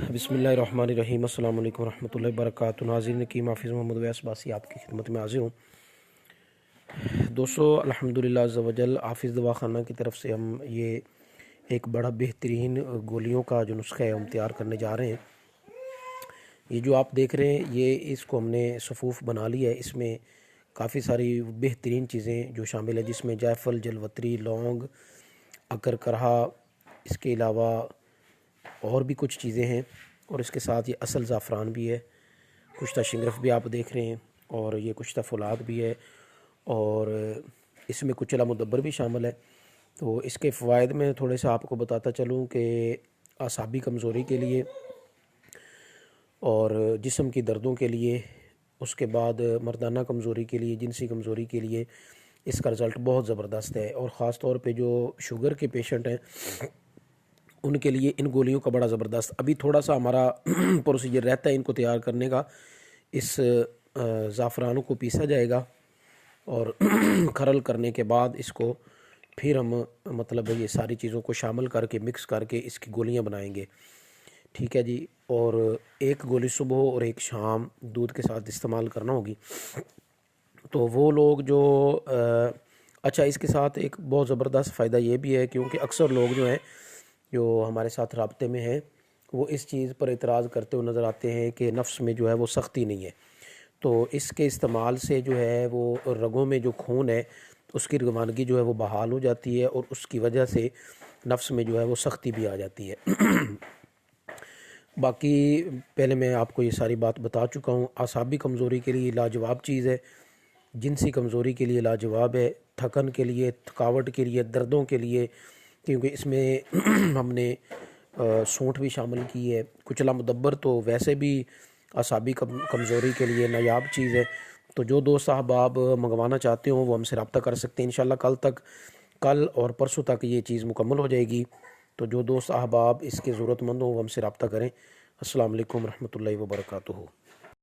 बिस्मिल्लाहिर्रहमानिर्रहीम। अस्सलाम वालेकुम रहमतुल्लाहि वबरकातुहू। नाज़रीन की हाफ़िज़ मोहम्मद वैस बासी आपकी खिदमत में हाज़िर हूँ। दोस्तों, अल्हम्दुलिल्लाह अज़्ज़ा वजल हाफ़िज़ दवाख़ाना की तरफ से हम ये एक बड़ा बेहतरीन गोलियों का जो नुस्ख़ा है हम तैयार करने जा रहे हैं। ये जो आप देख रहे हैं, ये इसको हमने सफ़ूफ़ बना लिया है। इसमें काफ़ी सारी बेहतरीन चीज़ें जो शामिल है, जिसमें जायफल, जलवत्री, लौंग, अकरकरहा, इसके अलावा और भी कुछ चीज़ें हैं। और इसके साथ ये असल ज़ाफ़रान भी है, कुश्ता शिंगरफ भी आप देख रहे हैं, और ये कुश्ता फुलाद भी है, और इसमें कुचला मुदब्बर भी शामिल है। तो इसके फ़वाइद में थोड़े से आपको बताता चलूँ कि आसाबी कमज़ोरी के लिए और जिस्म की दर्दों के लिए, उसके बाद मर्दाना कमज़ोरी के लिए, जिनसी कमज़ोरी के लिए इसका रिज़ल्ट बहुत ज़बरदस्त है। और ख़ास तौर पे जो शुगर के पेशेंट हैं उनके लिए इन गोलियों का बड़ा ज़बरदस्त अभी थोड़ा सा हमारा प्रोसीजर रहता है इनको तैयार करने का। इस ज़ाफ़रानों को पीसा जाएगा और खरल करने के बाद इसको फिर हम मतलब ये सारी चीज़ों को शामिल करके मिक्स करके इसकी गोलियां बनाएंगे। ठीक है जी। और एक गोली सुबह और एक शाम दूध के साथ इस्तेमाल करना होगी। तो वो लोग जो अच्छा, इसके साथ एक बहुत ज़बरदस्त फ़ायदा ये भी है, क्योंकि अक्सर लोग जो हैं जो हमारे साथ राब्ते में हैं वो इस चीज़ पर एतराज़ करते हुए नज़र आते हैं कि नफ्स में जो है वो सख्ती नहीं है। तो इसके इस्तेमाल से जो है वो रगों में जो खून है उसकी रवानगी जो है वो बहाल हो जाती है, और उसकी वजह से नफ्स में जो है वो सख्ती भी आ जाती है। बाकी पहले मैं आपको ये सारी बात बता चुका हूँ। आसाबी कमज़ोरी के लिए लाजवाब चीज़ है, जिनसी कमज़ोरी के लिए लाजवाब है, थकन के लिए, थकावट के लिए, दर्दों के लिए, क्योंकि इसमें हमने सूंठ भी शामिल की है। कुचला मुदब्बर तो वैसे भी आसाबी कमज़ोरी के लिए नायाब चीज़ है। तो जो दोस्त अहबाब मंगवाना चाहते हो वो हमसे रब्ता कर सकते हैं। इंशाल्लाह कल और परसों तक ये चीज़ मुकम्मल हो जाएगी। तो जो दोस्त अहबाब इसके ज़रूरतमंद हो वो हमसे रब्ता करें। अस्सलाम वालेकुम रहमतुल्लाहि व बरकातुहू।